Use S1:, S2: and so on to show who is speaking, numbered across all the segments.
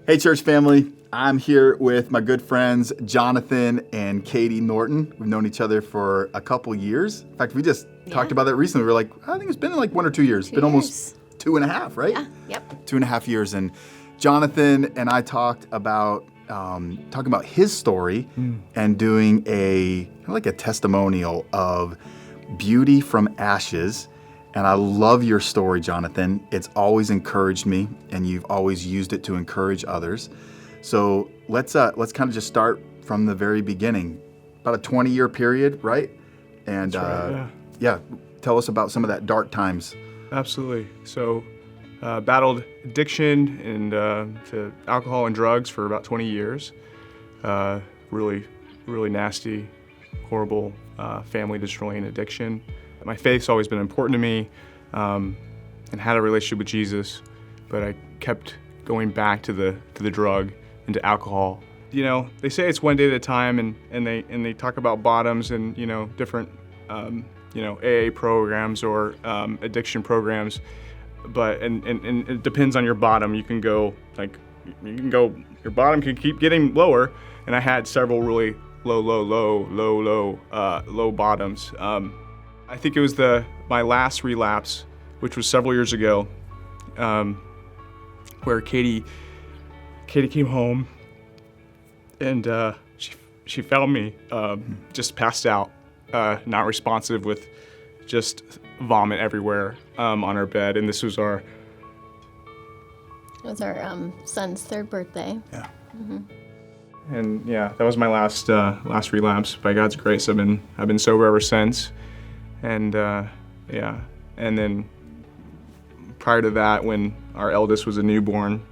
S1: Hey, church family. I'm here with my good friends, Jonathan and Katie Norton. We've known each other for a couple years. In fact, we just talked about that recently. We were like, I think it's been like 1 or 2 years. It's been almost 2.5, right?
S2: Yeah, yep.
S1: 2.5 years. And Jonathan and I talked about talking about his story and doing a testimonial of beauty from ashes. And I love your story, Jonathan. It's always encouraged me, and you've always used it to encourage others. So let's kind of just start from the very beginning. About a 20-year period, right? And
S3: That's right,
S1: yeah, tell us about some of that dark times.
S3: Absolutely. So, battled addiction and to alcohol and drugs for about 20 years. Really nasty, horrible, family-destroying addiction. My faith's always been important to me, and had a relationship with Jesus, but I kept going back to the drug and to alcohol. You know, they say it's one day at a time, and they talk about bottoms and different AA programs or addiction programs, but and it depends on your bottom. You can go your bottom can keep getting lower, and I had several really low bottoms. I think it was my last relapse, which was several years ago, where Katie came home, and she found me just passed out, not responsive, with just vomit everywhere on our bed, and this was our
S2: son's third birthday.
S1: Yeah.
S2: Mm-hmm.
S3: And yeah, that was my last relapse. By God's grace, I've been sober ever since. And and then prior to that, when our eldest was a newborn,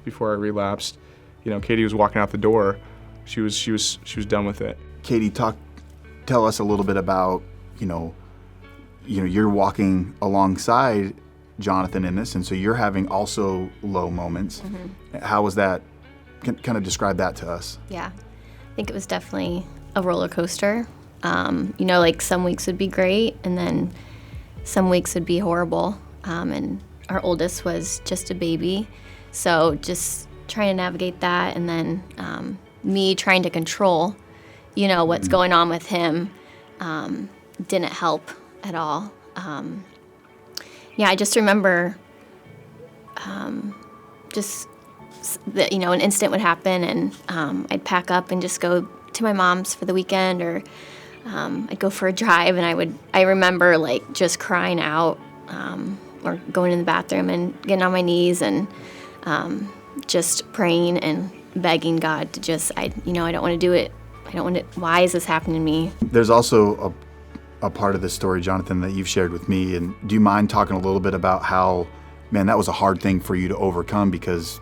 S3: before I relapsed, Katie was walking out the door. She was done with it.
S1: Katie, tell us a little bit about you're walking alongside Jonathan in this, and so you're having also low moments. Mm-hmm. How was that? Kind of describe that to us.
S2: Yeah, I think it was definitely a roller coaster. Like some weeks would be great, and then some weeks would be horrible. And our oldest was just a baby, so just trying to navigate that, and then me trying to control, what's going on with him, didn't help at all. I just remember just that, an incident would happen, and I'd pack up and just go to my mom's for the weekend, or I'd go for a drive, and I remember just crying out, or going in the bathroom and getting on my knees and just praying and begging God to I don't want to do it. Why is this happening to me?
S1: There's also a part of this story, Jonathan, that you've shared with me, and do you mind talking a little bit about how, man, that was a hard thing for you to overcome, because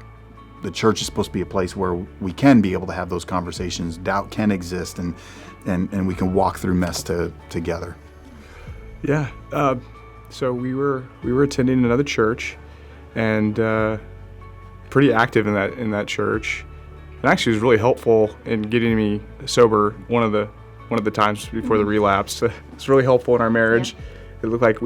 S1: the church is supposed to be a place where we can be able to have those conversations. Doubt can exist, and we can walk through mess together.
S3: Yeah. So we were attending another church, and pretty active in that church. And actually, it was really helpful in getting me sober. One of the times before the relapse, it's really helpful in our marriage. Yeah. It looked like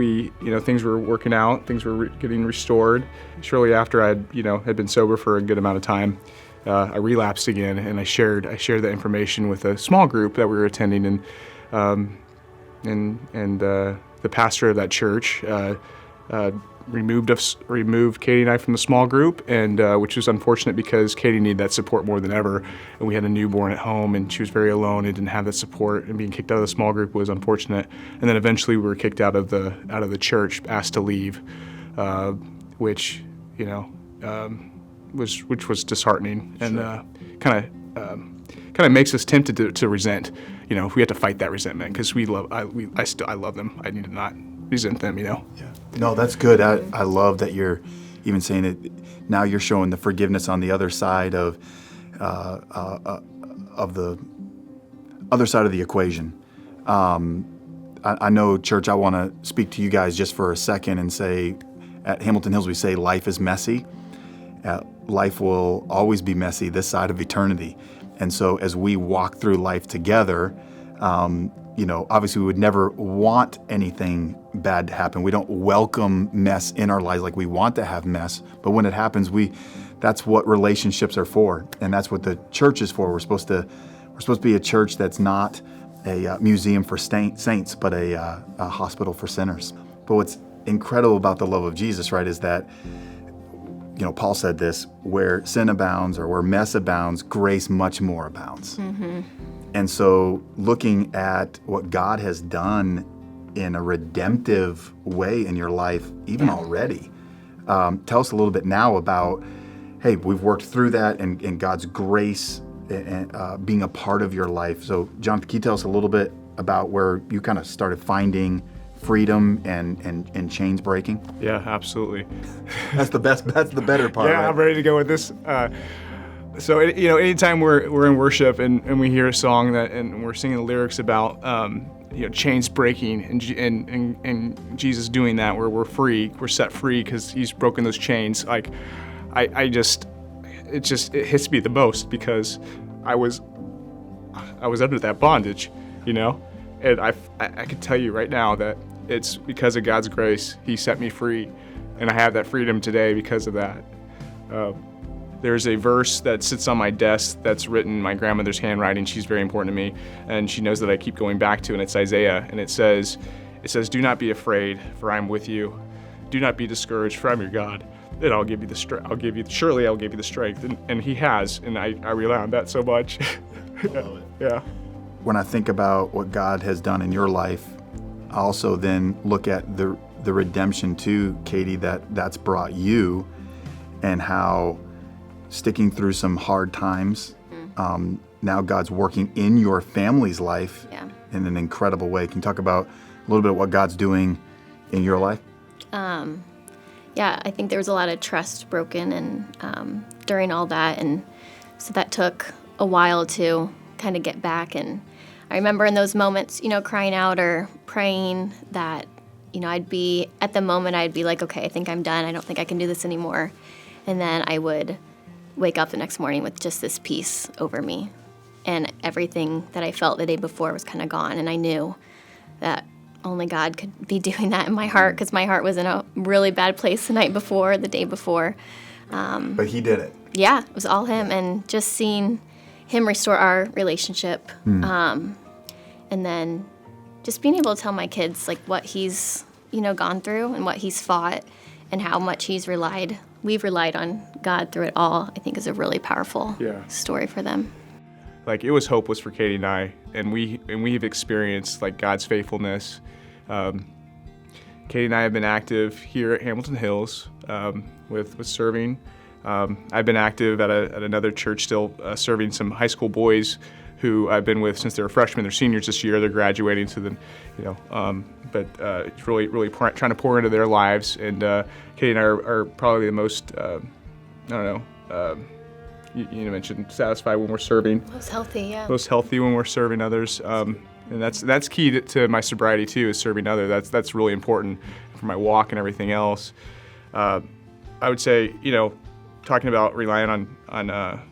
S3: things were working out, things were getting restored. Shortly after had been sober for a good amount of time, I relapsed again, and I shared that information with a small group that we were attending, and the pastor of that church removed Katie and I from the small group, and which was unfortunate because Katie needed that support more than ever, and we had a newborn at home, and she was very alone and didn't have that support, and being kicked out of the small group was unfortunate. And then eventually we were kicked out of the church, asked to leave, which was disheartening. Sure. And kind of makes us tempted to resent. If we had to fight that resentment, because I love them. I need to not resent them. Yeah.
S1: No, that's good. I love that you're even saying it. Now you're showing the forgiveness on the other side of the other side of the equation. I know, church, I want to speak to you guys just for a second and say, at Hamilton Hills, we say life is messy. Life will always be messy this side of eternity. And so as we walk through life together, obviously we would never want anything bad to happen. We don't welcome mess in our lives like we want to have mess. But when it happens, that's what relationships are for. And that's what the church is for. We're supposed to be a church that's not a museum for saints, but a hospital for sinners. But what's incredible about the love of Jesus, right, is that, Paul said this, where sin abounds or where mess abounds, grace much more abounds. Mm-hmm. And so looking at what God has done in a redemptive way in your life, even already, tell us a little bit now about, hey, we've worked through that and God's grace and being a part of your life. So John, can you tell us a little bit about where you kind of started finding freedom and chains breaking?
S3: Yeah, absolutely.
S1: That's the better part.
S3: Yeah,
S1: right?
S3: I'm ready to go with this. So anytime we're in worship and we hear a song and we're singing the lyrics about chains breaking and Jesus doing that, where we're free, we're set free because He's broken those chains. Like, it hits me the most because I was under that bondage, and I can tell you right now that it's because of God's grace He set me free, and I have that freedom today because of that. There's a verse that sits on my desk that's written in my grandmother's handwriting. She's very important to me, and she knows that I keep going back to, and it's Isaiah, and it says, "Do not be afraid, for I am with you. Do not be discouraged, for I am your God. And I'll give you the strength. Surely I'll give you the strength." And He has, and I rely on that so much.
S1: I love it.
S3: Yeah.
S1: When I think about what God has done in your life, I also then look at the redemption too, Katie, that's brought you, and how sticking through some hard times, now God's working in your family's life in an incredible way. Can you talk about a little bit of what God's doing in your life?
S2: Yeah, I think there was a lot of trust broken and during all that, and so that took a while to kind of get back. And I remember in those moments, crying out or praying that, I'd be like, okay, I think I'm done. I don't think I can do this anymore. And then I would wake up the next morning with just this peace over me, and everything that I felt the day before was kind of gone. And I knew that only God could be doing that in my heart, because my heart was in a really bad place the day before.
S1: But He did it.
S2: Yeah, it was all Him, and just seeing Him restore our relationship. And then just being able to tell my kids like what He's, gone through and what He's fought and how much we've relied on God through it all, I think is a really powerful story for them.
S3: Like, it was hopeless for Katie and I, and we have experienced like God's faithfulness. Katie and I have been active here at Hamilton Hills with serving. I've been active at another church still, serving some high school boys who I've been with since they were freshmen. They're seniors this year. They're graduating, so then, but it's really trying to pour into their lives. And Katie and I are probably the most, you mentioned satisfied when we're serving.
S2: Most healthy, yeah.
S3: Most healthy when we're serving others. And that's key to my sobriety too, is serving others. That's really important for my walk and everything else. I would say, talking about relying on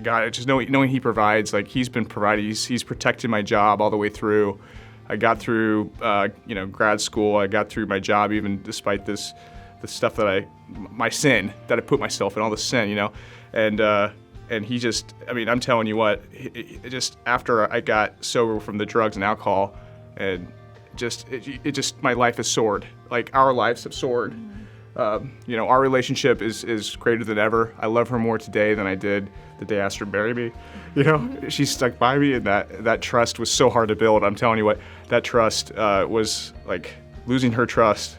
S3: God, just knowing He provides. Like, He's been providing. He's protected my job all the way through. I got through, grad school. I got through my job even despite the stuff my sin that I put myself in, all the sin, and He just, I'm telling you what, it just after I got sober from the drugs and alcohol, and my life has soared. Like, our lives have soared. Our relationship is greater than ever. I love her more today than I did the day I asked her to marry me. She stuck by me, and that trust was so hard to build. I'm telling you what, that trust was like losing her trust.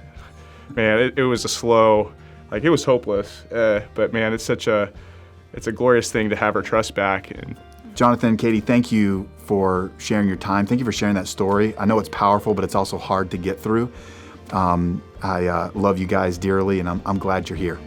S3: Man, it was a slow, it was hopeless. But man, it's a glorious thing to have her trust back. And
S1: Jonathan, Katie, thank you for sharing your time. Thank you for sharing that story. I know it's powerful, but it's also hard to get through. I love you guys dearly, and I'm glad you're here.